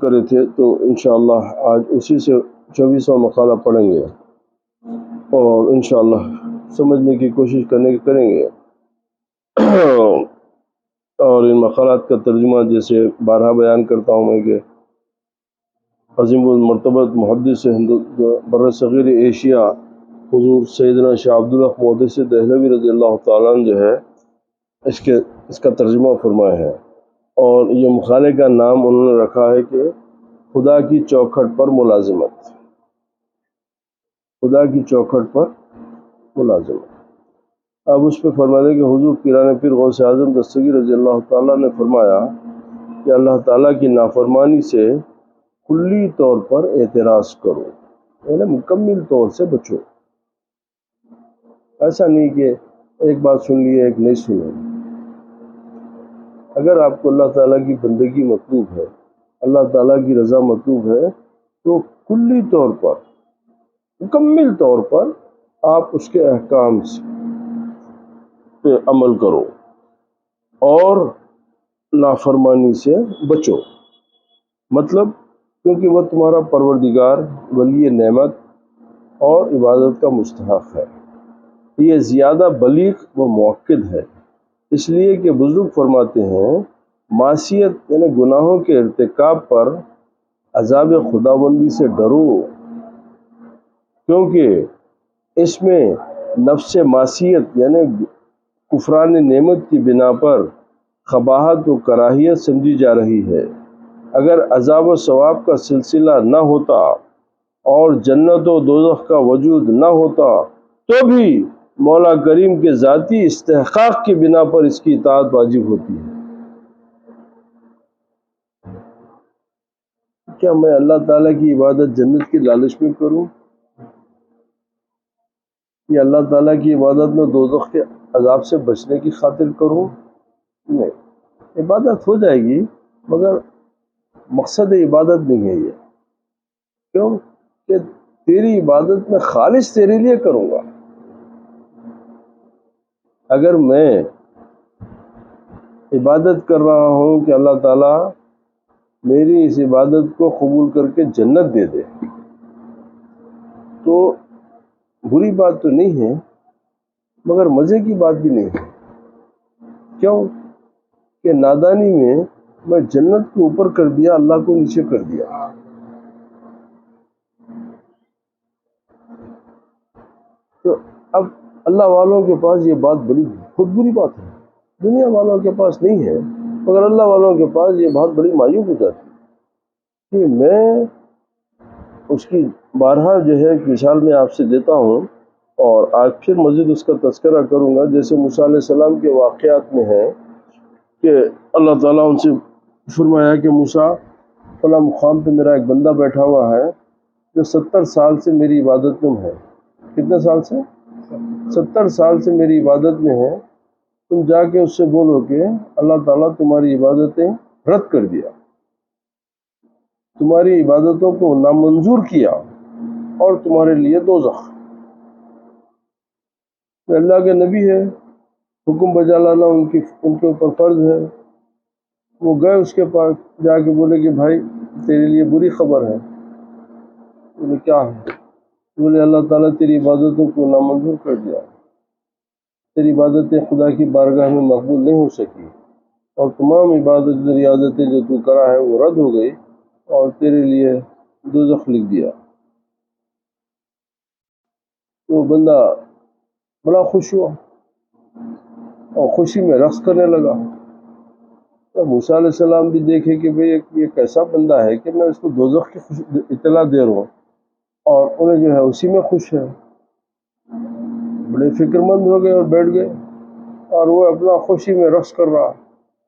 کرے تھے، تو انشاءاللہ آج اسی سے 24واں مقالہ پڑھیں گے اور انشاءاللہ سمجھنے کی کوشش کریں گے اور ان مقالات کا ترجمہ جیسے بارہا بیان کرتا ہوں میں کہ عظیم المرتبت محدث بر صغیر ایشیا حضور سیدنا شاہ عبدالحق محدث دہلوی رضی اللہ تعالیٰ عنہ جو ہے اس کا ترجمہ فرمایا ہے، اور یہ مقالے کا نام انہوں نے رکھا ہے کہ خدا کی چوکھٹ پر ملازمت، خدا کی چوکھٹ پر ملازمت۔ اب اس پہ فرما دیں کہ حضور پیران پیر غوث اعظم دستگیر رضی اللہ تعالیٰ نے فرمایا کہ اللہ تعالیٰ کی نافرمانی سے کلی طور پر اعتراض کرو، یعنی مکمل طور سے بچو۔ ایسا نہیں کہ ایک بات سن لی ایک نہیں سنی۔ اگر آپ کو اللہ تعالیٰ کی بندگی مطلوب ہے، اللہ تعالیٰ کی رضا مطلوب ہے، تو کلی طور پر مکمل طور پر آپ اس کے احکام پہ عمل کرو اور نافرمانی سے بچو۔ مطلب کیونکہ وہ تمہارا پروردگار ولی نعمت اور عبادت کا مستحق ہے، یہ زیادہ بلیغ و مؤکد ہے، اس لیے کہ بزرگ فرماتے ہیں معصیت یعنی گناہوں کے ارتکاب پر عذاب خداوندی سے ڈرو، کیونکہ اس میں نفس معصیت یعنی کفران نعمت کی بنا پر قباحت و کراہیت سمجھی جا رہی ہے۔ اگر عذاب و ثواب کا سلسلہ نہ ہوتا اور جنت و دوزخ کا وجود نہ ہوتا تو بھی مولا کریم کے ذاتی استحقاق کی بنا پر اس کی اطاعت واجب ہوتی ہے۔ کیا میں اللہ تعالیٰ کی عبادت جنت کی لالچ میں کروں یا اللہ تعالیٰ کی عبادت میں دوزخ کے عذاب سے بچنے کی خاطر کروں؟ نہیں، عبادت ہو جائے گی مگر مقصد عبادت نہیں ہے یہ، کیوں کہ تیری عبادت میں خالص تیرے لیے کروں گا۔ اگر میں عبادت کر رہا ہوں کہ اللہ تعالیٰ میری اس عبادت کو قبول کر کے جنت دے دے، تو بری بات تو نہیں ہے مگر مزے کی بات بھی نہیں ہے۔ کیوں کہ نادانی میں جنت کو اوپر کر دیا، اللہ کو نیچے کر دیا۔ تو اب اللہ والوں کے پاس یہ بات بہت بری بات ہے، دنیا والوں کے پاس نہیں ہے مگر اللہ والوں کے پاس یہ بات بڑی مایوب ہو جاتی ہے کہ میں اس کی بارہا جو ہے ایک مثال میں آپ سے دیتا ہوں اور آج پھر مزید اس کا تذکرہ کروں گا۔ جیسے موسیٰ علیہ السلام کے واقعات میں ہے کہ اللہ تعالیٰ ان سے فرمایا کہ موسیٰ فلاں مقام پہ میرا ایک بندہ بیٹھا ہوا ہے جو 70 سال سے میری عبادت میں ہے۔ کتنے سال سے؟ 70 سال سے میری عبادت میں ہے، تم جا کے اس سے بولو کہ اللہ تعالیٰ تمہاری عبادتیں رد کر دیا، تمہاری عبادتوں کو نامنظور کیا اور تمہارے لیے دوزخ۔ اللہ کے نبی ہے، حکم بجا لانا ان کے اوپر فرض ہے۔ وہ گئے اس کے پاس، جا کے بولے کہ بھائی تیرے لیے بری خبر ہے۔ بولے کیا ہے؟ بولے اللہ تعالیٰ تیری عبادتوں کو نامنظور کر دیا، تیری عبادتیں خدا کی بارگاہ میں مقبول نہیں ہو سکی اور تمام عبادت ریاضتیں جو تو کرا ہے وہ رد ہو گئی اور تیرے لیے دوزخ لکھ دیا۔ تو بندہ بڑا خوش ہوا اور خوشی میں رقص کرنے لگا۔ تو موسیٰ علیہ السلام بھی دیکھے کہ بھئی یہ کیسا بندہ ہے کہ میں اس کو دوزخ کی اطلاع دے رہا ہوں اور انہیں جو ہے اسی میں خوش ہے۔ بڑے فکر مند ہو گئے اور بیٹھ گئے اور وہ اپنا خوشی میں رقص کر رہا۔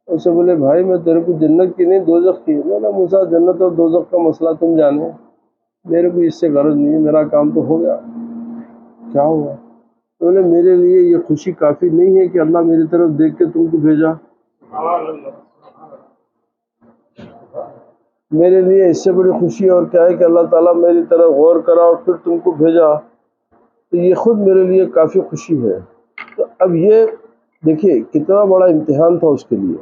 اس سے بولے بھائی میں تیرے کو جنت کی نہیں دوزخ کی۔ میں نے موسیٰ جنت اور دوزخ کا مسئلہ تم جانے، میرے کو اس سے غرض نہیں ہے، میرا کام تو ہو گیا۔ کیا ہوا؟ بولے میرے لیے یہ خوشی کافی نہیں ہے کہ اللہ میری طرف دیکھ کے تم کو بھیجا، میرے لیے اس سے بڑی خوشی اور کیا ہے کہ اللہ تعالیٰ میری طرف غور کرا اور پھر تم کو بھیجا، تو یہ خود میرے لیے کافی خوشی ہے۔ تو اب یہ دیکھیے کتنا بڑا امتحان تھا اس کے لیے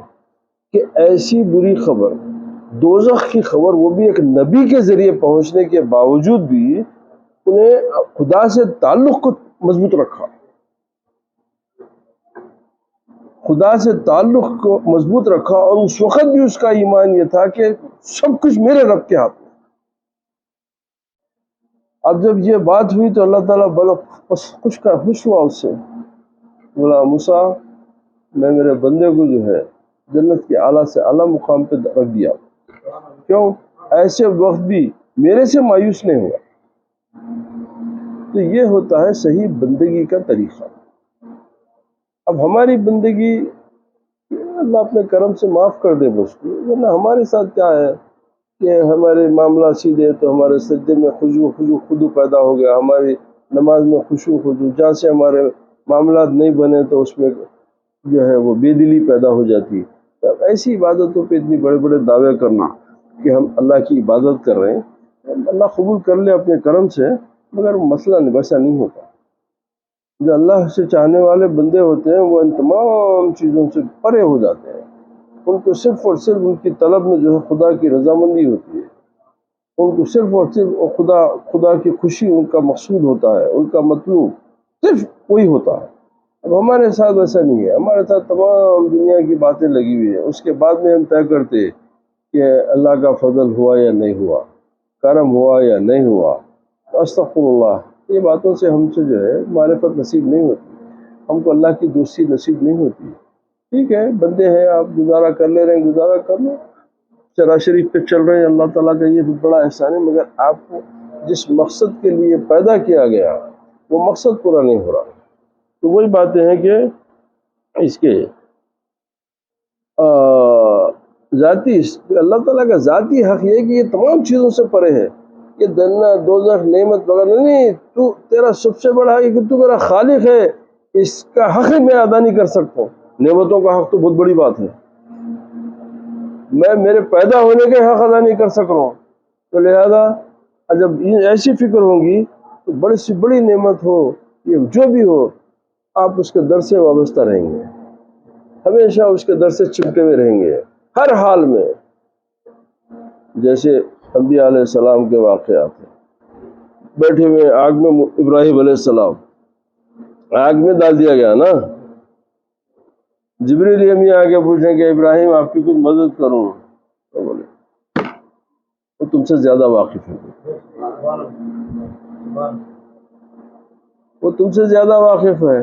کہ ایسی بری خبر دوزخ کی خبر وہ بھی ایک نبی کے ذریعے پہنچنے کے باوجود بھی انہیں خدا سے تعلق کو مضبوط رکھا، خدا سے تعلق کو مضبوط رکھا، اور اس وقت بھی اس کا ایمان یہ تھا کہ سب کچھ میرے رب کے ہاتھ میں۔ اب جب یہ بات ہوئی تو اللہ تعالیٰ بڑا خوش ہوا اس سے، بولا موسیٰ میں میرے بندے کو جو ہے جنت کے اعلیٰ سے اعلیٰ مقام پہ رکھ دیا، کیوں؟ ایسے وقت بھی میرے سے مایوس نہیں ہوا۔ تو یہ ہوتا ہے صحیح بندگی کا طریقہ۔ اب ہماری بندگی اللہ اپنے کرم سے معاف کر دے بس، ورنہ ہمارے ساتھ کیا ہے کہ ہمارے معاملات سیدھے تو ہمارے سجدے میں خضوع پیدا ہو گیا، ہماری نماز میں خضوع، جہاں سے ہمارے معاملات نہیں بنے تو اس میں جو ہے وہ بے دلی پیدا ہو جاتی۔ اب ایسی عبادتوں پہ اتنی بڑے بڑے دعوے کرنا کہ ہم اللہ کی عبادت کر رہے ہیں، اللہ قبول کر لے اپنے کرم سے، مگر مسئلہ ویسا نہیں ہوتا۔ جو اللہ سے چاہنے والے بندے ہوتے ہیں وہ ان تمام چیزوں سے پرے ہو جاتے ہیں، ان کو صرف اور صرف ان کی طلب میں جو ہے خدا کی رضامندی ہوتی ہے، ان کو صرف اور صرف خدا کی خوشی ان کا مقصود ہوتا ہے، ان کا مطلوب صرف وہی ہوتا ہے۔ اب ہمارے ساتھ ایسا نہیں ہے، ہمارے ساتھ تمام دنیا کی باتیں لگی ہوئی ہیں، اس کے بعد میں ہم طے کرتے کہ اللہ کا فضل ہوا یا نہیں ہوا، کرم ہوا یا نہیں ہوا۔ استغفر اللہ، یہ باتوں سے ہم سے جو ہے معرفت نصیب نہیں ہوتی، ہم کو اللہ کی دوستی نصیب نہیں ہوتی۔ ٹھیک ہے، بندے ہیں، آپ گزارا کر لے رہے ہیں، گزارا کر لو، چرا شریف پہ چل رہے ہیں، اللہ تعالیٰ کا یہ بھی بڑا احسان ہے، مگر آپ کو جس مقصد کے لیے پیدا کیا گیا وہ مقصد پورا نہیں ہو رہا۔ تو وہی باتیں ہیں کہ اس کے ذاتی اللہ تعالیٰ کا ذاتی حق یہ ہے کہ یہ تمام چیزوں سے پرے ہے، یہ جنت دوزخ نعمت وغیرہ نہیں، تو تیرا سب سے بڑا حق ہے کہ تو میرا خالق ہے، اس کا حق میں ادا نہیں کر سکتا ہوں۔ نعمتوں کا حق تو بہت بڑی بات ہے، میں میرے پیدا ہونے کے حق ادا نہیں کر سک رہا ہوں، تو لہذا جب ایسی فکر ہوگی تو بڑی سی بڑی نعمت ہو، یہ جو بھی ہو، آپ اس کے در سے وابستہ رہیں گے، ہمیشہ اس کے در سے چپٹے ہوئے رہیں گے ہر حال میں۔ جیسے انبیاء علیہ السلام کے واقعات ہیں، بیٹھے ہوئے آگ میں ابراہیم علیہ السلام، آگ میں ڈال دیا گیا نا، جبریل امی آگے پوچھیں کہ ابراہیم آپ کی کچھ مدد کروں، تو بولے وہ تم سے زیادہ واقف ہے، وہ تم سے زیادہ واقف ہے۔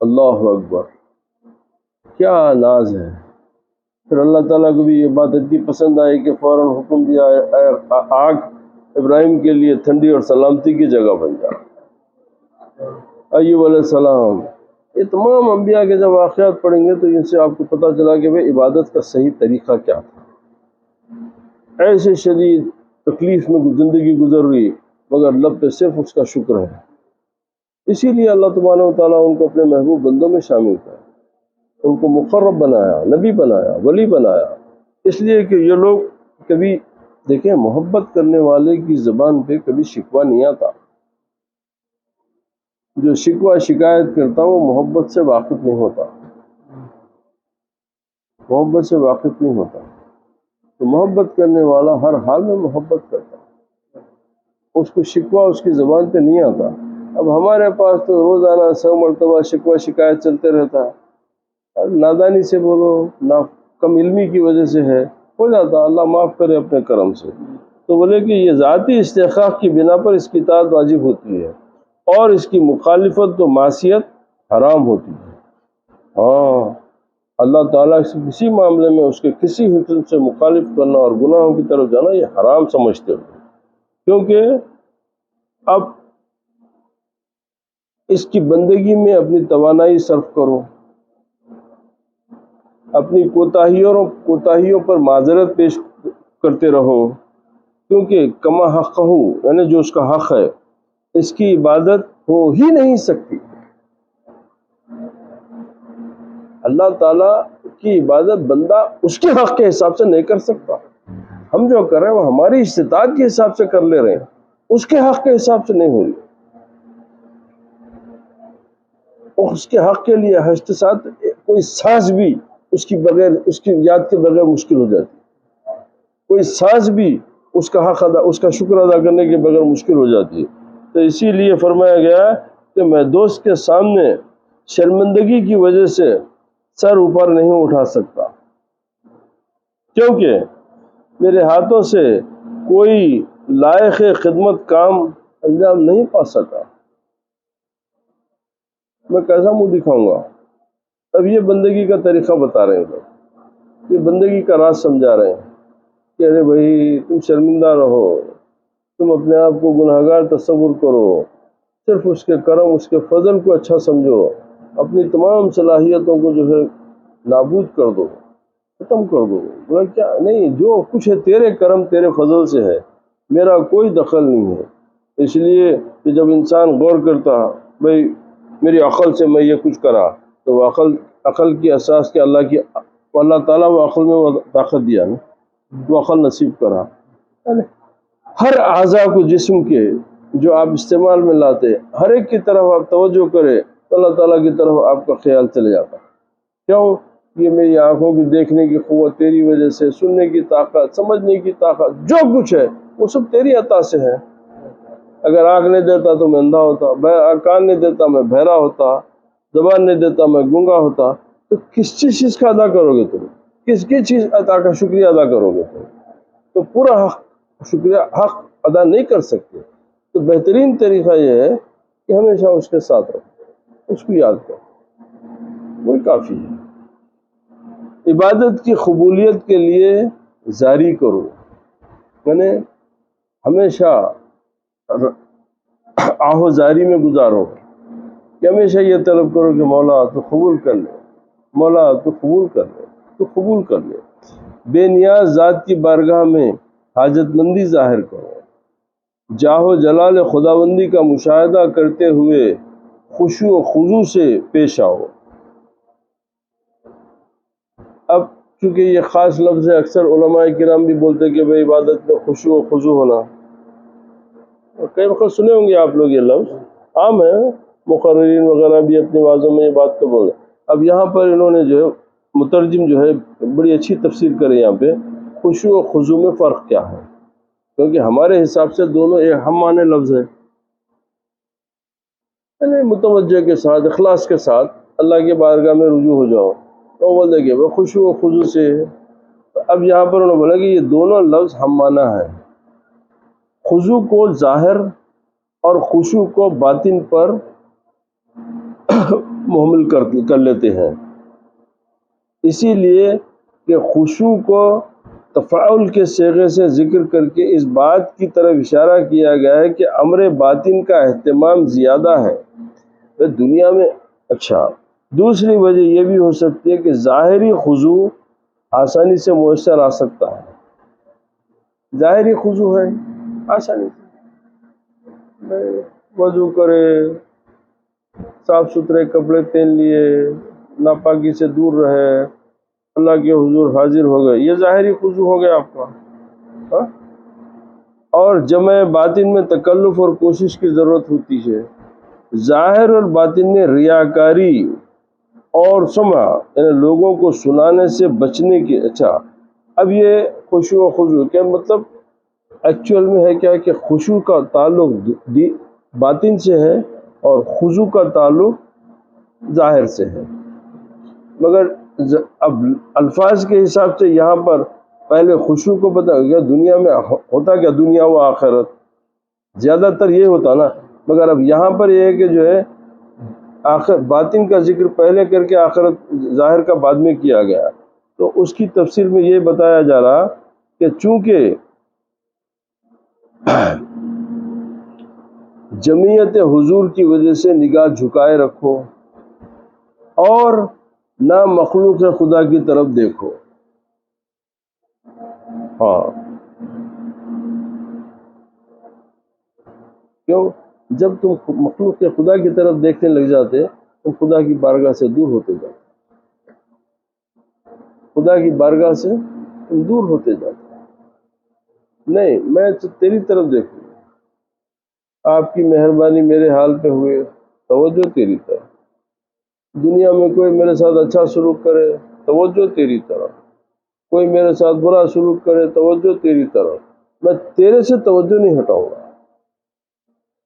اللہ اکبر، کیا ناز ہے۔ پھر اللہ تعالیٰ کو بھی یہ بات اتنی پسند آئی کہ فوراً حکم دیا آگ ابراہیم کے لیے ٹھنڈی اور سلامتی کی جگہ بن جا۔ ایوب علیہ السلام، یہ تمام انبیاء کے جب واقعات پڑھیں گے تو ان سے آپ کو پتہ چلا کہ بھئی عبادت کا صحیح طریقہ کیا تھا۔ ایسے شدید تکلیف میں زندگی گزر رہی مگر لب پہ صرف اس کا شکر ہے۔ اسی لیے اللہ تبارک و تعالیٰ ان کو اپنے محبوب بندوں میں شامل کیا، ان کو مقرب بنایا، نبی بنایا، ولی بنایا، اس لیے کہ یہ لوگ کبھی دیکھیں محبت کرنے والے کی زبان پہ کبھی شکوہ نہیں آتا، جو شکوہ شکایت کرتا وہ محبت سے واقف نہیں ہوتا، محبت سے واقف نہیں ہوتا۔ تو محبت کرنے والا ہر حال میں محبت کرتا، اس کو شکوہ اس کی زبان پہ نہیں آتا۔ اب ہمارے پاس تو روزانہ 100 مرتبہ شکوہ شکایت چلتے رہتا ہے، نادانی سے بولو، کم علمی کی وجہ سے ہے، ہو جاتا، اللہ معاف کرے اپنے کرم سے۔ تو بولے کہ یہ ذاتی استحقاق کی بنا پر اس کی اطاعت واجب ہوتی ہے اور اس کی مخالفت و معصیت حرام ہوتی ہے۔ ہاں، اللہ تعالیٰ کسی معاملے میں اس کے کسی حکم سے مخالف کرنا اور گناہوں کی طرف جانا یہ حرام سمجھتے ہو، کیونکہ اب اس کی بندگی میں اپنی توانائی صرف کرو، اپنی کوتاہیوں پر معذرت پیش کرتے رہو، کیونکہ کما حقہ یعنی جو اس کا حق ہے اس کی عبادت ہو ہی نہیں سکتی۔ اللہ تعالیٰ کی عبادت بندہ اس کے حق کے حساب سے نہیں کر سکتا، ہم جو کر رہے ہیں وہ ہماری استطاعت کے حساب سے کر لے رہے ہیں، اس کے حق کے حساب سے نہیں ہو رہی، اور اس کے حق کے لیے ہشت ساتھ کوئی سانس بھی اس کی یاد کے بغیر مشکل ہو جاتی۔ کوئی سانس بھی اس کا حق ادا، اس کا شکر ادا کرنے کے بغیر مشکل ہو جاتی ہے۔ تو اسی لیے فرمایا گیا کہ میں دوست کے سامنے شرمندگی کی وجہ سے سر اوپر نہیں اٹھا سکتا، کیونکہ میرے ہاتھوں سے کوئی لائق خدمت کام انجام نہیں پا سکا، میں کیسا منہ دکھاؤں گا؟ اب یہ بندگی کا طریقہ بتا رہے ہیں لوگ، یہ بندگی کا راز سمجھا رہے ہیں کہ ارے بھائی تم شرمندہ رہو، تم اپنے آپ کو گناہگار تصور کرو، صرف اس کے کرم، اس کے فضل کو اچھا سمجھو، اپنی تمام صلاحیتوں کو جو ہے نابود کر دو، ختم کر دو۔ بولا کیا نہیں، جو کچھ ہے تیرے کرم تیرے فضل سے ہے، میرا کوئی دخل نہیں ہے۔ اس لیے کہ جب انسان غور کرتا بھائی میری عقل سے میں یہ کچھ کرا، تو وہ عقل کی اساس کے اللہ تعالیٰ وہ عقل میں وہ طاقت دیا نا، وہ عقل نصیب کرا۔ ہر اعضاء کو جسم کے جو آپ استعمال میں لاتے، ہر ایک کی طرف آپ توجہ کرے تو اللہ تعالیٰ کی طرف آپ کا خیال چلے جاتا۔ کیوں؟ یہ میری آنکھوں کی دیکھنے کی قوت تیری وجہ سے، سننے کی طاقت، سمجھنے کی طاقت، جو کچھ ہے وہ سب تیری عطا سے ہے۔ اگر آنکھ نہیں دیتا تو میں اندھا ہوتا، کان نہیں دیتا میں بہرا ہوتا، زبان نہیں دیتا میں گونگا ہوتا۔ تو کس چیز کا ادا کرو گے تم؟ کس کی چیز عطا کا شکریہ ادا کرو گے تم؟ تو پورا شکریہ حق ادا نہیں کر سکتے۔ تو بہترین طریقہ یہ ہے کہ ہمیشہ اس کے ساتھ رہو، اس کو یاد کرو، وہی کافی ہے۔ عبادت کی قبولیت کے لیے جاری کرو، یعنی ہمیشہ آہو زاری میں گزارو، کہ ہمیشہ یہ طلب کرو کہ مولا تو قبول کر لے، مولا تو قبول کر لے، تو قبول کر لے۔ بے نیاز ذات کی بارگاہ میں حاجت مندی ظاہر کرو، جاہ و جلال خداوندی کا مشاہدہ کرتے ہوئے خشوع و خضوع سے پیش آؤ۔ اب چونکہ یہ خاص لفظ ہے، اکثر علماء کرام بھی بولتے ہیں کہ بھئی عبادت میں خشوع و خضوع ہونا، کئی وقت سنے ہوں گے آپ لوگ، یہ لفظ عام ہے، مقررین وغیرہ بھی اپنی آوازوں میں یہ بات کو بولے۔ اب یہاں پر انہوں نے جو ہے مترجم جو ہے بڑی اچھی تفسیر کرے یہاں پہ، خشوع و خضوع میں فرق کیا ہے، کیونکہ ہمارے حساب سے دونوں ایک ہم معنی لفظ ہے، یعنی متوجہ کے ساتھ، اخلاص کے ساتھ اللہ کے بارگاہ میں رجوع ہو جاؤ، تو وہ دیکھیں وہ خشوع و خضوع سے۔ اب یہاں پر انہوں نے بولا کہ یہ دونوں لفظ ہم معنی ہیں، خضوع کو ظاہر اور خشوع کو باطن پر محمل کر لیتے ہیں، اسی لیے کہ خشوع کو تفاعل کے صیغے سے ذکر کر کے اس بات کی طرف اشارہ کیا گیا ہے کہ امر باطن کا اہتمام زیادہ ہے دنیا میں۔ اچھا، دوسری وجہ یہ بھی ہو سکتی ہے کہ ظاہری خضوع آسانی سے میسر آ سکتا ہے، ظاہری خضوع ہے آسانی سے، وضو کرے، صاف ستھرے کپڑے پہن لیے، ناپاکی سے دور رہے، اللہ کے حضور حاضر ہو گئے، یہ ظاہری خضوع ہو گیا آپ کا۔ ہاں؟ اور جمع باطن میں تکلف اور کوشش کی ضرورت ہوتی ہے، ظاہر اور باطن میں ریاکاری اور سمع، یعنی لوگوں کو سنانے سے بچنے کی۔ اچھا، اب یہ خشوع و خضوع کیا مطلب ایکچوئل میں ہے کیا کہ خشوع کا تعلق باطن سے ہے اور خضوع کا تعلق ظاہر سے ہے، مگر اب الفاظ کے حساب سے یہاں پر پہلے خشوع کو پتہ گیا، دنیا میں ہوتا کیا، دنیا و آخرت زیادہ تر یہ ہوتا نا، مگر اب یہاں پر یہ ہے کہ جو ہے باطن کا ذکر پہلے کر کے آخرت ظاہر کا بعد میں کیا گیا۔ تو اس کی تفسیر میں یہ بتایا جا رہا کہ چونکہ جمعیت حضور کی وجہ سے نگاہ جھکائے رکھو اور نہ مخلوق خدا کی طرف دیکھو۔ ہاں، کیوں؟ جب تم مخلوق کے خدا کی طرف دیکھنے لگ جاتے تو خدا کی بارگاہ سے دور ہوتے جاتے، خدا کی بارگاہ سے تم دور ہوتے جاتے۔ نہیں، میں تیری طرف دیکھوں، آپ کی مہربانی میرے حال پہ ہوئے، توجہ تیری طرف، دنیا میں کوئی میرے ساتھ اچھا سلوک کرے، توجہ تیری طرف، کوئی میرے ساتھ برا سلوک کرے توجہ تیری طرف، میں تیرے سے توجہ نہیں ہٹاؤں گا۔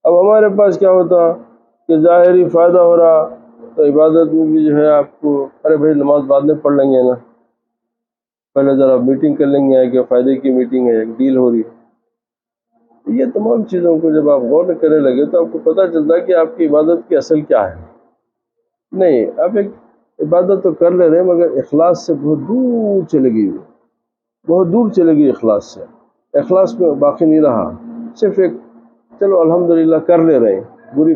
اب ہمارے پاس کیا ہوتا کہ ظاہری فائدہ ہو رہا تو عبادت میں بھی جو ہے آپ کو، ارے بھائی نماز بعد میں پڑھ لیں گے نا، پہلے ذرا میٹنگ کر لیں گے کہ فائدے کی میٹنگ ہے، ایک ڈیل ہو رہی ہے۔ یہ تمام چیزوں کو جب آپ غور کرنے لگے تو آپ کو پتہ چلتا ہے کہ آپ کی عبادت کی اصل کیا ہے۔ نہیں، آپ ایک عبادت تو کر لے رہے ہیں مگر اخلاص سے بہت دور چلے گئی، بہت دور چلے گئی اخلاص سے، اخلاص میں باقی نہیں رہا، صرف ایک چلو الحمدللہ کر لے رہے ہیں،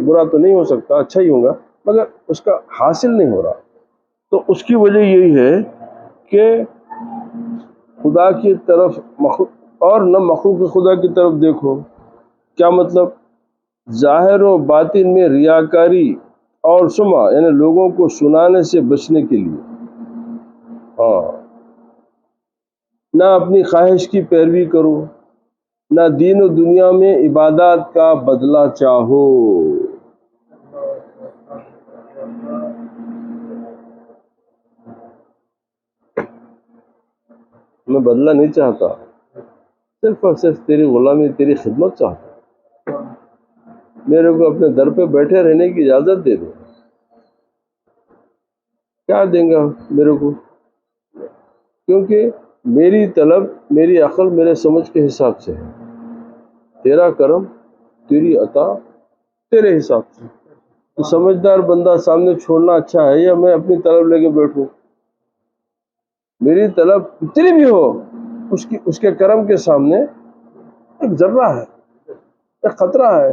برا تو نہیں ہو سکتا، اچھا ہی ہوگا، مگر اس کا حاصل نہیں ہو رہا۔ تو اس کی وجہ یہی ہے کہ خدا کی طرف اور نہ مخلوق خدا کی طرف دیکھو۔ کیا مطلب؟ ظاہر و باطن میں ریاکاری اور سمعہ یعنی لوگوں کو سنانے سے بچنے کے لیے، ہاں، نہ اپنی خواہش کی پیروی کرو، نہ دین و دنیا میں عبادات کا بدلہ چاہو۔ میں بدلہ نہیں چاہتا، صرف اور صرف تیری غلامی، تیری خدمت چاہتا ہوں، میرے کو اپنے در پہ بیٹھے رہنے کی اجازت دے دو۔ کیا دیں گا میرے کو؟ کیونکہ میری طلب، میری عقل میرے سمجھ کے حساب سے ہے، تیرا کرم، تیری عطا تیرے حساب سے۔ تو سمجھدار بندہ سامنے چھوڑنا اچھا ہے یا میں اپنی طلب لے کے بیٹھوں؟ میری طلب کتنی بھی ہو، اس کے کرم کے سامنے ایک ذرہ ہے، ایک خطرہ ہے،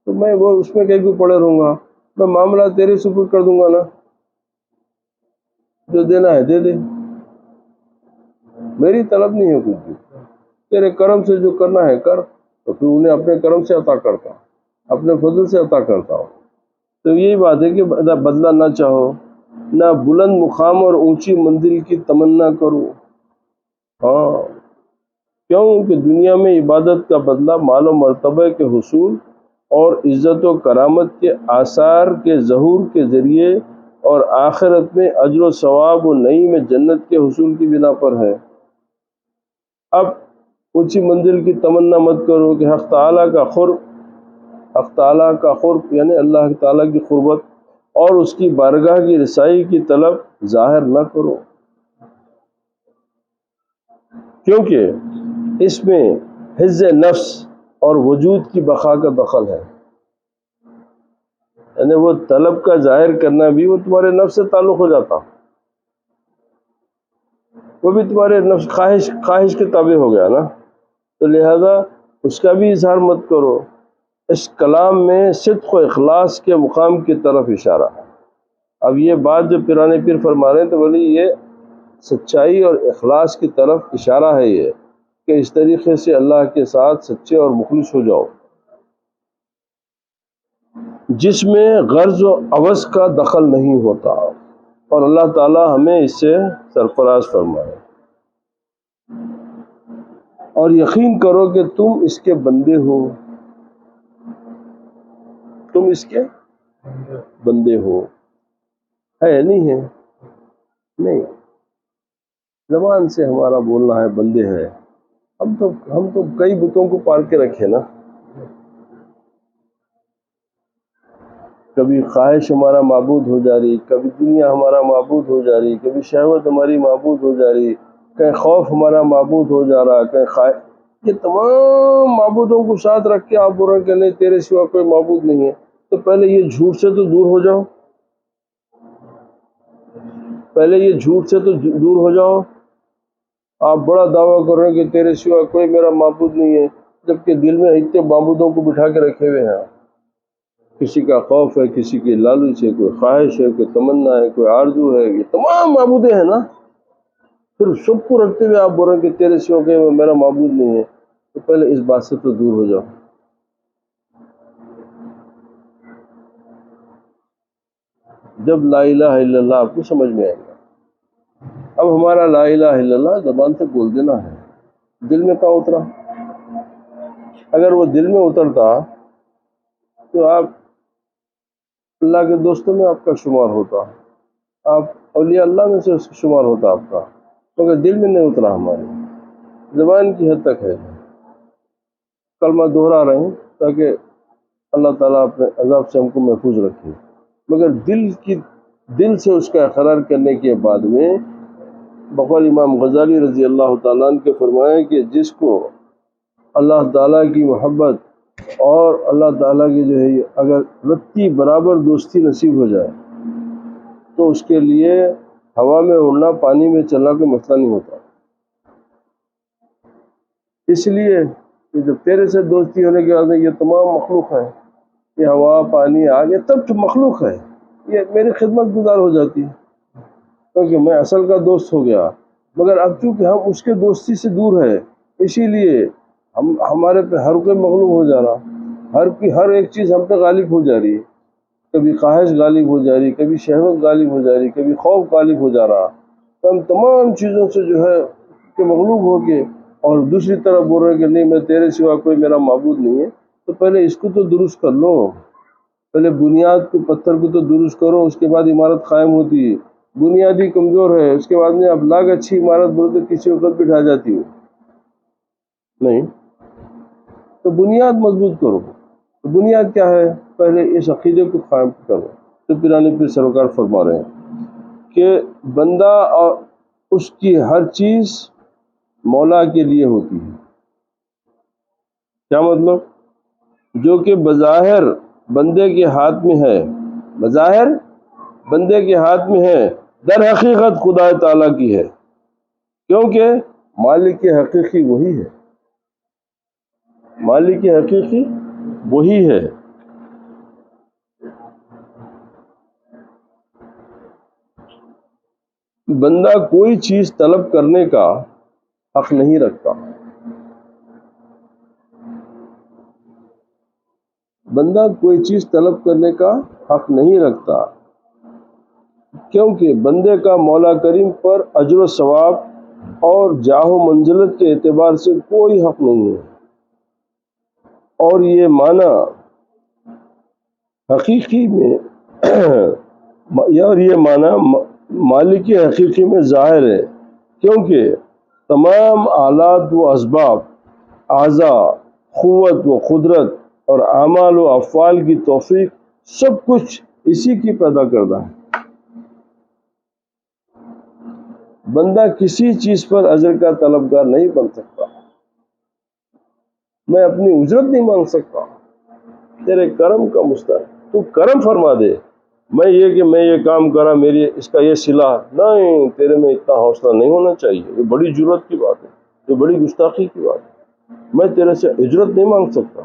تو میں وہ اس میں کہیں کو پڑے رہوں گا؟ میں معاملہ تیرے سپرد کر دوں گا نا، جو دینا ہے دے دے، میری طلب نہیں ہے کچھ بھی، تیرے کرم سے جو کرنا ہے کر، تو پھر انہیں اپنے کرم سے عطا کرتا، اپنے فضل سے عطا کرتا ہوں۔ تو یہی بات ہے کہ بدلہ نہ چاہو، نہ بلند مقام اور اونچی منزل کی تمنا کرو۔ ہاں، کیوں کہ دنیا میں عبادت کا بدلہ مال و مرتبہ کے حصول اور عزت و کرامت کے آثار کے ظہور کے ذریعے، اور آخرت میں اجر و ثواب و نعیم جنت کے حصول کی بنا پر ہے۔ اب اونچی منزل کی تمنا مت کرو کہ حق تعالیٰ کا قرب یعنی اللہ تعالیٰ کی قربت اور اس کی بارگاہ کی رسائی کی طلب ظاہر نہ کرو، کیونکہ اس میں حفظ نفس اور وجود کی بقا کا دخل ہے، یعنی وہ طلب کا ظاہر کرنا بھی وہ تمہارے نفس سے تعلق ہو جاتا، وہ بھی تمہارے نفس خواہش کے تابع ہو گیا نا، تو لہذا اس کا بھی اظہار مت کرو۔ اس کلام میں صدق و اخلاص کے مقام کی طرف اشارہ ہے۔ اب یہ بات جو پیرانے پیر فرما رہے ہیں تو بولی یہ سچائی اور اخلاص کی طرف اشارہ ہے، یہ کہ اس طریقے سے اللہ کے ساتھ سچے اور مخلص ہو جاؤ جس میں غرض و عوض کا دخل نہیں ہوتا، اور اللہ تعالی ہمیں اس سے سرفراز فرمائے۔ اور یقین کرو کہ تم اس کے بندے ہو، تم اس کے بندے ہو، ہے نہیں ہے؟ نہیں، زبان سے ہمارا بولنا ہے بندے ہیں، ہم تو کئی بتوں کو پال کے رکھے نا، کبھی خواہش ہمارا معبود ہو جا رہی، کبھی دنیا ہمارا معبود ہو جا رہی، کبھی شہوت ہماری معبود ہو جا رہی، کہیں خوف ہمارا معبود ہو جا رہا، کہیں یہ تمام معبودوں کو ساتھ رکھ کے آپ بول رہے کہ نہیں تیرے سوا کوئی معبود نہیں ہے، تو پہلے یہ جھوٹ سے تو دور ہو جاؤ، پہلے یہ جھوٹ سے تو دور ہو جاؤ۔ آپ بڑا دعویٰ کر رہے ہیں کہ تیرے سوا کوئی میرا معبود نہیں ہے، جبکہ دل میں اتنے معبودوں کو بٹھا کے رکھے ہوئے ہیں، کسی کا خوف ہے، کسی کی لالچ ہے، کوئی خواہش ہے، کوئی تمنا ہے، کوئی آرزو ہے، یہ تمام معبودیں ہیں نا، پھر سب کو رکھتے ہوئے آپ بول رہے ہیں کہ تیرے سوا کوئی میرا معبود نہیں ہے، تو پہلے اس بات سے تو دور ہو جاؤ۔ جب لا الہ الا اللہ آپ کو سمجھ میں آئے گا۔ اب ہمارا لا الہ الا اللہ زبان سے بول دینا ہے، دل میں کہاں اترا؟ اگر وہ دل میں اترتا تو آپ اللہ کے دوستوں میں آپ کا شمار ہوتا، آپ اولیاء اللہ میں سے شمار ہوتا آپ کا، مگر دل میں نہیں اترا ہمارے، زبان کی حد تک ہے، کلمہ دہرا رہے ہیں تاکہ اللہ تعالیٰ اپنے عذاب سے ہم کو محفوظ رکھے، مگر دل سے اس کا اقرار کرنے کے بعد میں بقول امام غزالی رضی اللہ تعالیٰ عنہ کے فرمایا کہ جس کو اللہ تعالیٰ کی محبت اور اللہ تعالیٰ کی جو ہے اگر رتی برابر دوستی نصیب ہو جائے تو اس کے لیے ہوا میں اڑنا، پانی میں چلنا کوئی مسئلہ نہیں ہوتا۔ اس لیے کہ جب تیرے سے دوستی ہونے کے بعد یہ تمام مخلوق ہے، یہ ہوا، پانی، آگ، یہ تب تو مخلوق ہے، یہ میری خدمت گزار ہو جاتی ہے کیونکہ میں اصل کا دوست ہو گیا، مگر اب چونکہ ہم اس کے دوستی سے دور ہے اسی لیے ہمارے پہ ہر کوئی مغلوب ہو جا رہا، ہر ایک چیز ہم پہ غالب ہو جا رہی ہے، کبھی خواہش غالب ہو جا رہی، کبھی شہوت غالب ہو جا رہی، کبھی خوف غالب ہو جا رہا، تو ہم تمام چیزوں سے جو ہے کہ مغلوب ہو کے اور دوسری طرف بول رہے کہ نہیں میں تیرے سوا کوئی میرا معبود نہیں ہے، تو پہلے اس کو تو درست کر لو، پہلے بنیاد کو، پتھر کو تو درست کرو، اس کے بعد عمارت قائم ہوتی ہے۔ بنیادی کمزور ہے، اس کے بعد میں اب لاگ اچھی عمارت بولو تو کسی وقت بٹھا جاتی ہو، نہیں، تو بنیاد مضبوط کرو۔ بنیاد کیا ہے؟ پہلے اس عقیدے کو قائم کرو۔ تو پیرانی پیر سرکار فرما رہے ہیں کہ بندہ اور اس کی ہر چیز مولا کے لیے ہوتی ہے۔ کیا مطلب؟ جو کہ بظاہر بندے کے ہاتھ میں ہے، بظاہر بندے کے ہاتھ میں ہے، در حقیقت خدا تعالیٰ کی ہے، کیونکہ مالک حقیقی وہی ہے، مالک حقیقی وہی ہے۔ بندہ کوئی چیز طلب کرنے کا حق نہیں رکھتا، بندہ کوئی چیز طلب کرنے کا حق نہیں رکھتا، کیونکہ بندے کا مولا کریم پر اجر و ثواب اور جاہ و منزلت کے اعتبار سے کوئی حق نہیں ہے، اور یہ معنی حقیقی میں اور یہ معنی مالک حقیقی میں ظاہر ہے، کیونکہ تمام آلات و اسباب، اعضاء، قوت و قدرت اور اعمال و افعال کی توفیق سب کچھ اسی کی پیدا کردہ ہے۔ بندہ کسی چیز پر اجر کا طلبگار نہیں بن سکتا، میں اپنی اجرت نہیں مانگ سکتا، تیرے کرم کا مستحق، تو کرم فرما دے، میں یہ کام کرا، میری اس کا یہ صلہ نہیں، تیرے میں اتنا حوصلہ نہیں ہونا چاہیے، یہ بڑی جرات کی بات ہے، یہ بڑی گستاخی کی بات ہے، میں تیرے سے اجرت نہیں مانگ سکتا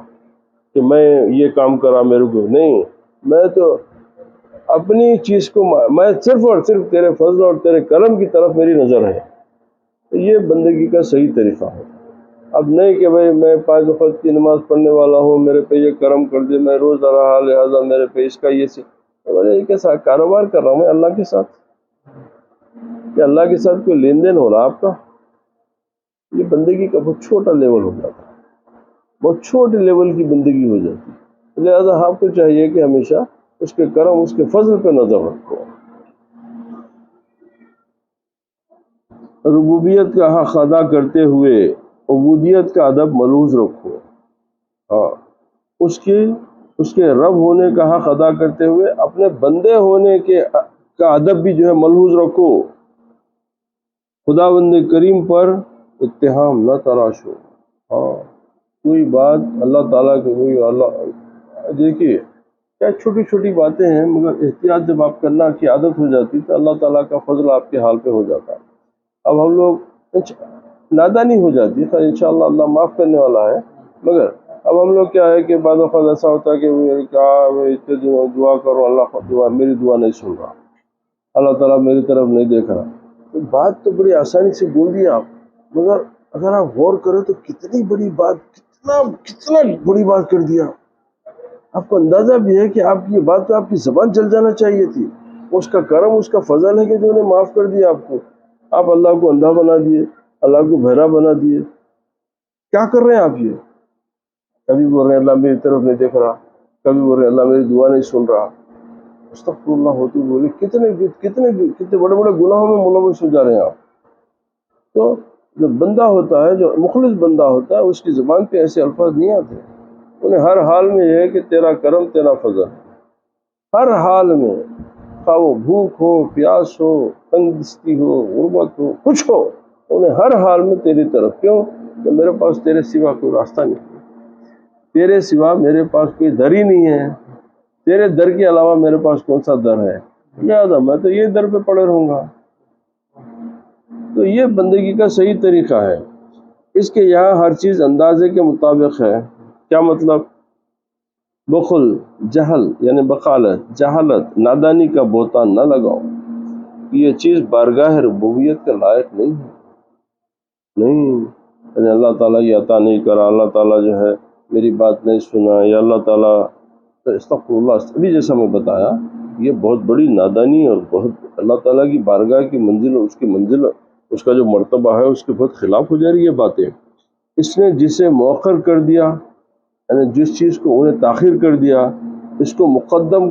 کہ میں یہ کام کرا میرے کو، نہیں، میں تو اپنی چیز کو میں صرف اور صرف تیرے فضل اور تیرے کرم کی طرف میری نظر ہے، یہ بندگی کا صحیح طریقہ ہے۔ اب نہیں کہ بھئی میں 5 وقت کی نماز پڑھنے والا ہوں، میرے پہ یہ کرم کر دے، میں روزہ رہا لہذا میرے پہ اس کا یہ کیسا کاروبار کر رہا ہوں میں اللہ کے ساتھ؟ کہ اللہ کے ساتھ کوئی لین دین ہو رہا آپ کا؟ یہ بندگی کا بہت چھوٹا لیول ہو جاتا ہے، بہت چھوٹے لیول کی بندگی ہو جاتی ہے، لہذا آپ کو چاہیے کہ ہمیشہ اس کے کرم، اس کے فضل پہ نظر رکھو۔ ربوبیت کا حق ادا کرتے ہوئے عبودیت کا ادب ملحوظ رکھو، ہاں، اس کے رب ہونے کا حق ادا کرتے ہوئے اپنے بندے ہونے کا ادب بھی جو ہے ملحوظ رکھو۔ خداوند کریم پر اتہام نہ تراشو، ہاں، کوئی بات اللہ تعالیٰ کے ہوئی، اللہ دیکھیے کیا چھوٹی چھوٹی باتیں ہیں، مگر احتیاط جب آپ کرنا کی عادت ہو جاتی تو اللہ تعالیٰ کا فضل آپ کے حال پہ ہو جاتا ہے۔ اب ہم لوگ نادانی ہو جاتی ہے، انشاءاللہ اللہ معاف کرنے والا ہے، مگر اب ہم لوگ کیا ہے کہ بعض اوقات ایسا ہوتا ہے کہ کیا اتنے دعا کرو، اللہ میری دعا نہیں سن رہا، اللہ تعالیٰ میری طرف نہیں دیکھ رہا، تو بات تو بڑی آسانی سے بول دی آپ، مگر اگر آپ غور کریں تو کتنی بڑی بات، کتنا بڑی بات کر دیا۔ آپ کو اندازہ بھی ہے کہ آپ کی بات تو آپ کی زبان چل جانا چاہیے تھی، اس کا کرم، اس کا فضل ہے کہ جو نے معاف کر دیا آپ کو۔ آپ اللہ کو اندھا بنا دیے، اللہ کو بہرا بنا دیے، کیا کر رہے ہیں آپ؟ یہ کبھی بول رہے ہیں اللہ میری طرف نہیں دیکھ رہا، کبھی بول رہے ہیں اللہ میری دعا نہیں سن رہا، استغفر اللہ ہوتی بولے کتنے بڑے بڑے گناہوں میں ملوث ہو جا رہے ہیں آپ۔ تو جو بندہ ہوتا ہے، جو مخلص بندہ ہوتا ہے، اس کی زبان پہ ایسے الفاظ نہیں آتے، انہیں ہر حال میں یہ ہے کہ تیرا کرم تیرا فضل، ہر حال میں، خواہ وہ بھوک ہو، پیاس ہو، تنگ دستی ہو، غربت ہو، کچھ ہو، انہیں ہر حال میں تیری طرف، کیوں کہ میرے پاس تیرے سوا کوئی راستہ نہیں، تیرے سوا میرے پاس کوئی در ہی نہیں ہے، تیرے در کے علاوہ میرے پاس کون سا در ہے، لہٰذا میں تو یہ در پہ پڑے رہوں گا۔ تو یہ بندگی کا صحیح طریقہ ہے۔ اس کے یہاں ہر چیز اندازے کے مطابق ہے۔ کیا مطلب؟ بخل، جہل یعنی بخالت، جہالت، نادانی کا بہتان نہ لگاؤ، یہ چیز بارگاہ ربوبیت کے لائق نہیں ہے، نہیں، یعنی اللہ تعالیٰ یہ عطا نہیں کرا، اللہ تعالیٰ جو ہے میری بات نہیں سنا، یا اللہ تعالیٰ، استغفر اللہ، ابھی جیسا میں بتایا، یہ بہت بڑی نادانی اور بہت اللہ تعالیٰ کی بارگاہ کی منزل، اس کی منزل، اس کا جو مرتبہ ہے، اس کے بہت خلاف ہو جا رہی ہے باتیں۔ اس نے جسے مؤخر کر دیا، یعنی جس چیز کو انہیں تاخیر کر دیا، اس کو مقدم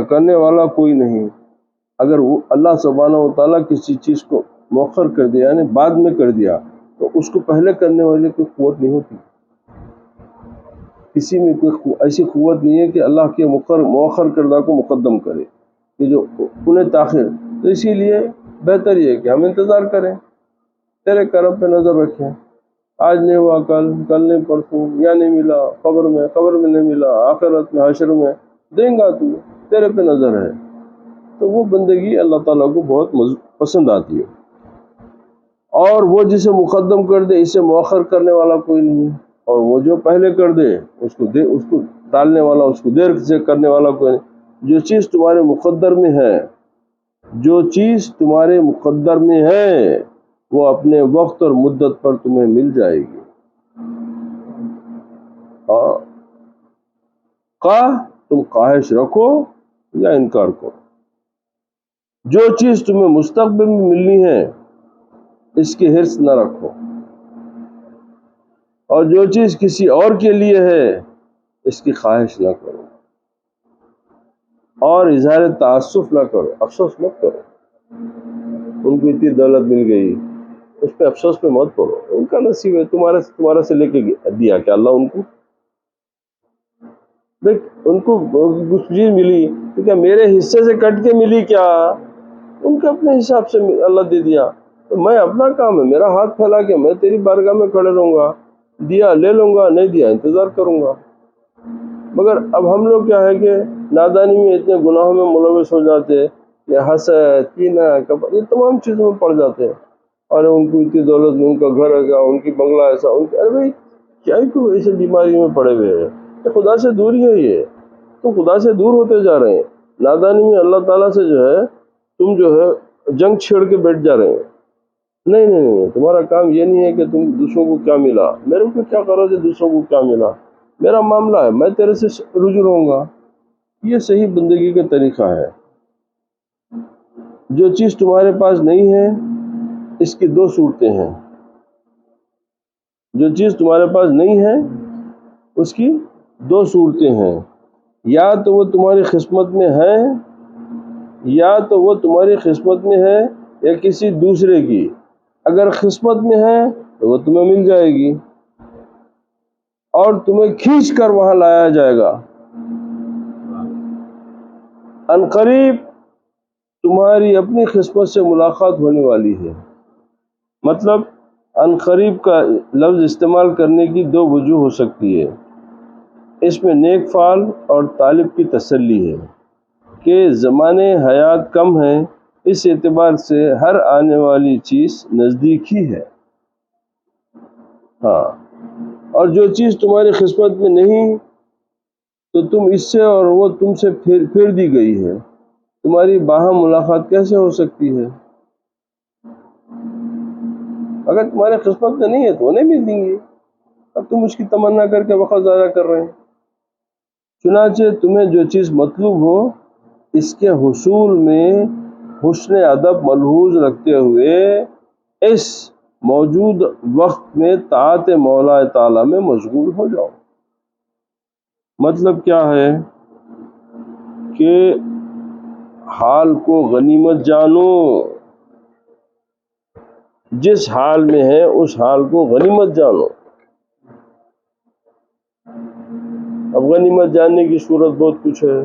کرنے والا کوئی نہیں۔ اگر وہ اللہ سبحانہ و تعالیٰ کسی چیز کو مؤخر کر دیا، یعنی بعد میں کر دیا، تو اس کو پہلے کرنے والے کوئی قوت نہیں ہوتی، کسی میں کوئی ایسی قوت نہیں ہے کہ اللہ کے مؤخر کردہ کو مقدم کرے، کہ جو انہیں تاخیر۔ تو اسی لیے بہتر یہ ہے کہ ہم انتظار کریں، تیرے کرم پہ نظر رکھیں، آج نہیں ہوا کل نہیں پرسوں، یا نہیں ملا قبر میں نہیں ملا، آخرت میں، حشر میں دیں گا، تو تیرے پہ نظر ہے۔ تو وہ بندگی اللہ تعالیٰ کو بہت پسند آتی ہے۔ اور وہ جسے مقدم کر دے، اسے مؤخر کرنے والا کوئی نہیں ہے، اور وہ جو پہلے کر دے، اس کو ٹالنے والا، اس کو دیر سے کرنے والا کوئی نہیں۔ جو چیز تمہارے مقدر میں ہے، جو چیز تمہارے مقدر میں ہے، وہ اپنے وقت اور مدت پر تمہیں مل جائے گی۔ خواہ تم خواہش رکھو یا انکار کرو، جو چیز تمہیں مستقبل میں ملنی ہے، اس کی حرص نہ رکھو، اور جو چیز کسی اور کے لیے ہے، اس کی خواہش نہ کرو، اور اظہار تعصف نہ کرو، افسوس مت کرو۔ ان کو اتنی دولت مل گئی، اس پہ افسوس پہ مت پڑو، ان کا نصیب ہے، تمہارا سے لے کے دیا کہ اللہ ان کو کچھ چیز ملی تو کیا میرے حصے سے کٹ کے ملی؟ کیا ان کے اپنے حساب سے اللہ دے دیا؟ تو میں اپنا کام ہے، میرا ہاتھ پھیلا کے میں تیری بارگاہ میں کھڑے رہوں گا، دیا لے لوں گا، نہیں دیا انتظار کروں گا۔ مگر اب ہم لوگ کیا ہے کہ نادانی میں اتنے گناہوں میں ملوث ہو جاتے کہ حسد، کینہ، کپٹ، یہ تمام چیزوں میں پڑ جاتے ہیں۔ اور ان کو اتنی دولت میں، ان کا گھر ایسا، ان کی بنگلہ ایسا، ارے بھائی کیا ہی کیوں ایسے بیماری میں پڑے ہوئے ہیں؟ خدا سے دور ہی ہے، یہ تو خدا سے دور ہوتے جا رہے ہیں۔ نادانی میں اللہ تعالیٰ سے جو ہے تم جو ہے جنگ چھیڑ کے بیٹھ جا رہے ہیں۔ نہیں، تمہارا کام یہ نہیں ہے کہ تم دوسروں کو کیا ملا، میرے کو کیا کرو کہ دوسروں کو کیا ملا، میرا معاملہ ہے، میں تیرے سے رجوع رہوں گا۔ یہ صحیح بندگی کا طریقہ ہے۔ جو چیز تمہارے پاس نہیں ہے، اس کی دو صورتیں ہیں۔ جو چیز تمہارے پاس نہیں ہے، اس کی دو صورتیں ہیں، یا تو وہ تمہاری قسمت میں ہے، یا کسی دوسرے کی۔ اگر قسمت میں ہے تو وہ تمہیں مل جائے گی، اور تمہیں کھینچ کر وہاں لایا جائے گا۔ عنقریب تمہاری اپنی قسمت سے ملاقات ہونے والی ہے۔ مطلب عنقریب کا لفظ استعمال کرنے کی دو وجوہ ہو سکتی ہے۔ اس میں نیک فعل اور طالب کی تسلی ہے کہ زمانے حیات کم ہے، اس اعتبار سے ہر آنے والی چیز نزدیک ہی ہے۔ ہاں، اور جو چیز تمہاری قسمت میں نہیں، تو تم اس سے اور وہ تم سے پھیر دی گئی ہے، تمہاری باہم ملاقات کیسے ہو سکتی ہے؟ اگر تمہاری قسمت میں نہیں ہے تو وہ نہیں مل دیں گے، اب تم اس کی تمنا کر کے وقت ضائع کر رہے ہیں۔ چنانچہ تمہیں جو چیز مطلوب ہو، اس کے حصول میں حسن ادب ملحوظ رکھتے ہوئے اس موجود وقت میں طاعت مولا تعالیٰ میں مشغول ہو جاؤ۔ مطلب کیا ہے کہ حال کو غنیمت جانو، جس حال میں ہے اس حال کو غنیمت جانو۔ اب غنیمت جاننے کی صورت بہت کچھ ہے۔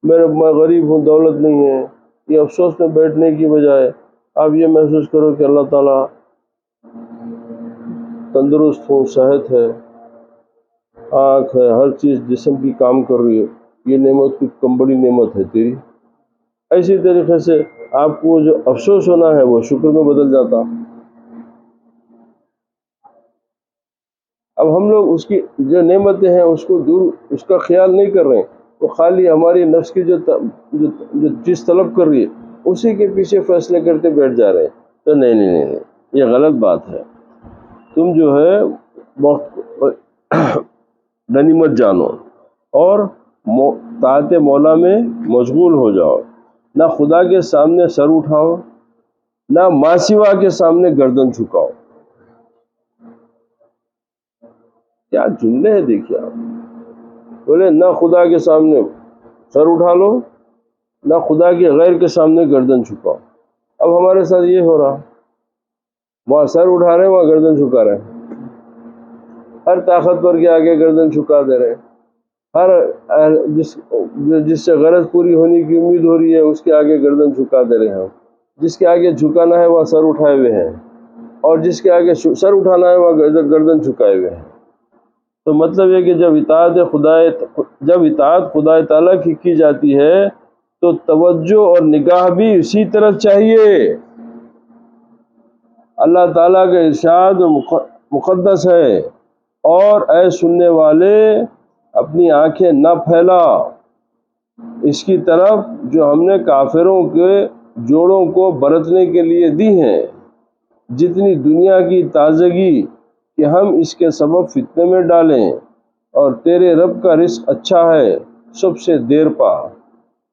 میں غریب ہوں، دولت نہیں ہے، یہ افسوس میں بیٹھنے کی بجائے آپ یہ محسوس کرو کہ اللہ تعالیٰ تندرست ہوں، صحت ہے، آنکھ ہے، ہر چیز جسم کی کام کر رہی ہے، یہ نعمت کچھ کم بڑی نعمت ہے تیری۔ اسی طریقے سے آپ کو جو افسوس ہونا ہے وہ شکر میں بدل جاتا۔ اب ہم لوگ اس کی جو نعمتیں ہیں اس کو دور، اس کا خیال نہیں کر رہے ہیں، تو خالی ہماری نفس کی جو چیز طلب کر رہی ہے اسی کے پیچھے فیصلے کرتے بیٹھ جا رہے ہیں۔ تو نہیں، یہ غلط بات ہے۔ تم جو ہے غنیمت جانو اور طاعت مولا میں مشغول ہو جاؤ، نہ خدا کے سامنے سر اٹھاؤ، نہ ماں سوا کے سامنے گردن جھکاؤ۔ کیا جملے ہیں دیکھیے آپ، بولے نہ خدا کے سامنے سر اٹھا لو، نہ خدا کے غیر کے سامنے گردن جھکاؤ۔ اب ہمارے ساتھ یہ ہو رہا، وہاں سر اٹھا رہے ہیں، وہاں گردن جھکا رہے ہیں، ہر طاقتور کے آگے گردن جھکا دے رہے ہیں، ہر جس سے غرض پوری ہونے کی امید ہو رہی ہے اس کے آگے گردن جھکا دے رہے ہیں۔ جس کے آگے جھکانا ہے وہاں سر اٹھائے ہوئے ہیں، اور جس کے آگے سر اٹھانا ہے وہاں گردن جھکائے ہوئے ہیں۔ تو مطلب یہ کہ جب اطاعت خدا تعالیٰ کی جاتی ہے تو توجہ اور نگاہ بھی اسی طرح چاہیے۔ اللہ تعالیٰ کا ارشاد مقدس ہے، اور اے سننے والے اپنی آنکھیں نہ پھیلا اس کی طرف جو ہم نے کافروں کے جوڑوں کو برتنے کے لیے دی ہیں، جتنی دنیا کی تازگی کہ ہم اس کے سبب فتنے میں ڈالیں، اور تیرے رب کا رزق اچھا ہے، سب سے دیر پا۔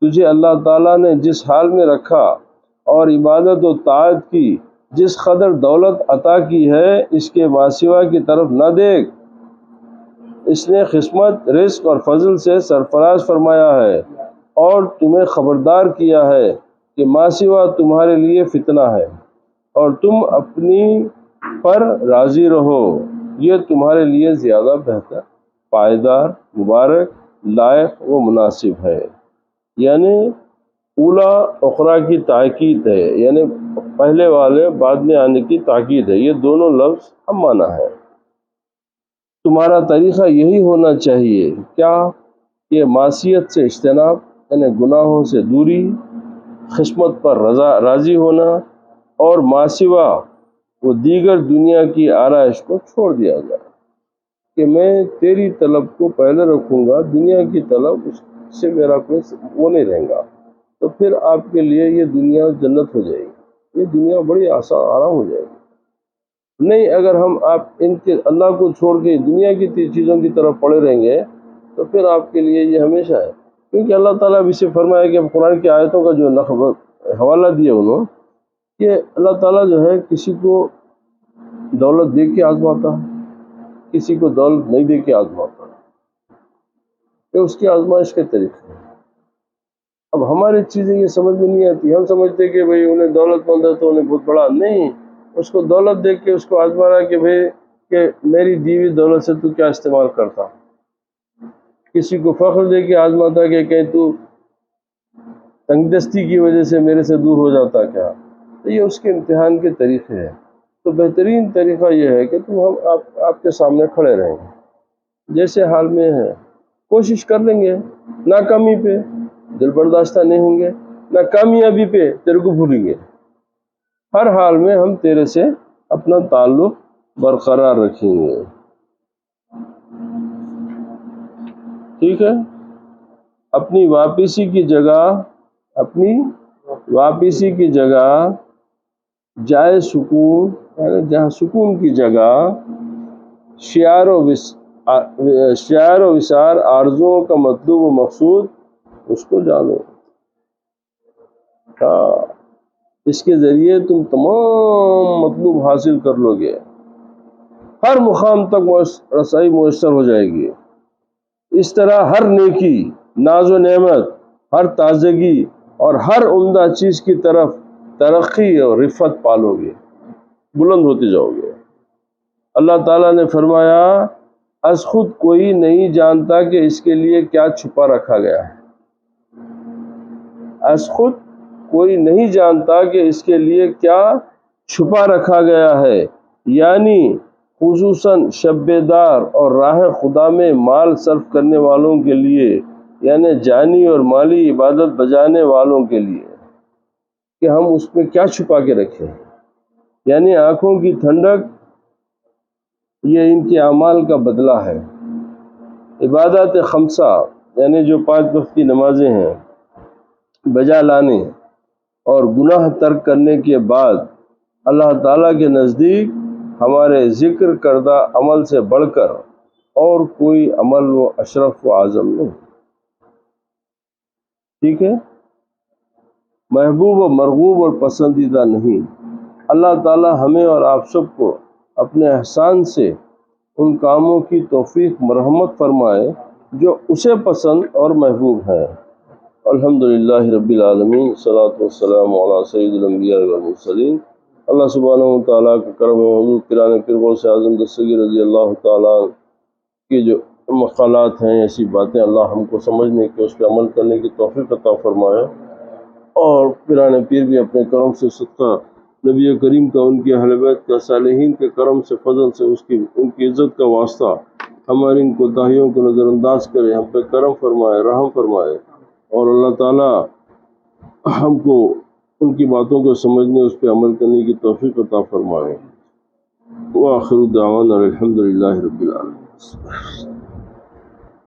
تجھے اللہ تعالیٰ نے جس حال میں رکھا اور عبادت و طاعت کی جس قدر دولت عطا کی ہے اس کے ماسوا کی طرف نہ دیکھ۔ اس نے قسمت، رزق اور فضل سے سرفراز فرمایا ہے، اور تمہیں خبردار کیا ہے کہ ماسوا تمہارے لیے فتنہ ہے، اور تم اپنی پر راضی رہو، یہ تمہارے لیے زیادہ بہتر، پائیدار، مبارک، لائق و مناسب ہے۔ یعنی اولا اخرا کی تاکید ہے، یعنی پہلے والے بعد میں آنے کی تاکید ہے، یہ دونوں لفظ ہم معنی ہے۔ تمہارا طریقہ یہی ہونا چاہیے، کیا کہ معصیت سے اجتناب، یعنی گناہوں سے دوری، قسمت پر راضی ہونا، اور ماسوا وہ دیگر دنیا کی آرائش کو چھوڑ دیا جائے، کہ میں تیری طلب کو پہلے رکھوں گا، دنیا کی طلب اس سے میرا کوئی وہ نہیں رہے گا، تو پھر آپ کے لیے یہ دنیا جنت ہو جائے گی، یہ دنیا بڑی آرام ہو جائے گی۔ نہیں، اگر آپ ان کے اللہ کو چھوڑ کے دنیا کی چیزوں کی طرف پڑے رہیں گے تو پھر آپ کے لیے یہ ہمیشہ ہے، کیونکہ اللہ تعالیٰ بھی سے فرمایا کہ قرآن کی آیتوں کا جو حوالہ دیا انہوں کہ اللہ تعالیٰ جو ہے کسی کو دولت دے کے آزماتا ہے، کسی کو دولت نہیں دے کے آزماتا ہے، کہ اس کی آزمائش کے طریقے ہیں۔ اب ہماری چیزیں یہ سمجھ میں نہیں آتی، ہم سمجھتے کہ بھئی انہیں دولت مند ہے تو انہیں بہت بڑا، نہیں، اس کو دولت دے کے اس کو آزما رہا کہ بھئی کہ میری دی ہوئی دولت سے تو کیا استعمال کرتا۔ کسی کو فخر دے کے آزماتا کہ کہیں تو تنگ دستی کی وجہ سے میرے سے دور ہو جاتا کیا، تو یہ اس کے امتحان کے طریقے ہیں۔ تو بہترین طریقہ یہ ہے کہ آپ کے سامنے کھڑے رہیں گے، جیسے حال میں ہیں کوشش کر لیں گے، ناکامی پہ دل برداشتہ نہیں ہوں گے، نہ کامیابی پہ تیرے کو بھولیں گے، ہر حال میں ہم تیرے سے اپنا تعلق برقرار رکھیں گے، ٹھیک ہے۔ اپنی واپسی کی جگہ جائے سکون، یعنی جہاں سکون کی جگہ شعار و وسار آرزوؤں کا مطلوب و مقصود اس کو جانو۔ اس کے ذریعے تم تمام مطلوب حاصل کر لو گے، ہر مقام تک رسائی میسر ہو جائے گی۔ اس طرح ہر نیکی، ناز و نعمت ہر تازگی اور ہر عمدہ چیز کی طرف ترقی اور رفت پالو گے، بلند ہوتے جاؤ گے۔ اللہ تعالیٰ نے فرمایا از خود کوئی نہیں جانتا کہ اس کے لیے کیا چھپا رکھا گیا ہے، از خود کوئی نہیں جانتا کہ اس کے لیے کیا چھپا رکھا گیا ہے، یعنی خصوصاً شب بیدار اور راہ خدا میں مال صرف کرنے والوں کے لیے، یعنی جانی اور مالی عبادت بجانے والوں کے لیے، کہ ہم اس میں کیا چھپا کے رکھیں، یعنی آنکھوں کی ٹھنڈک یہ ان کے اعمال کا بدلہ ہے۔ عبادات خمسہ یعنی جو 5 وقت کی نمازیں ہیں بجا لانے اور گناہ ترک کرنے کے بعد اللہ تعالیٰ کے نزدیک ہمارے ذکر کردہ عمل سے بڑھ کر اور کوئی عمل و اشرف و اعظم نہیں، ٹھیک ہے، محبوب و مرغوب اور پسندیدہ نہیں۔ اللہ تعالیٰ ہمیں اور آپ سب کو اپنے احسان سے ان کاموں کی توفیق مرحمت فرمائے جو اسے پسند اور محبوب ہیں۔ الحمدللہ رب العالمین، والصلاۃ والسلام علی سید الانبیاء والمرسلین۔ اللہ سبحانہ و تعالیٰ کا کرم و حضور پیران پیر غوث اعظم دستگیر رضی اللہ تعالیٰ کی جو مقالات ہیں، ایسی باتیں اللہ ہم کو سمجھنے کے، اس پہ عمل کرنے کی توفیق عطا فرمائے، اور پیران پیر بھی اپنے کرم سے صدقہ نبی کریم کا، ان کے اہل بیت کا، صالحین کے کرم سے، فضل سے، ان کی عزت کا واسطہ ہماری ان کوتاہیوں کو نظر انداز کرے، ہم پہ کرم فرمائے، رحم فرمائے، اور اللہ تعالیٰ ہم کو ان کی باتوں کو سمجھنے، اس پہ عمل کرنے کی توفیق عطا فرمائے۔ وآخر دعوانا الحمدللہ رب العالمین۔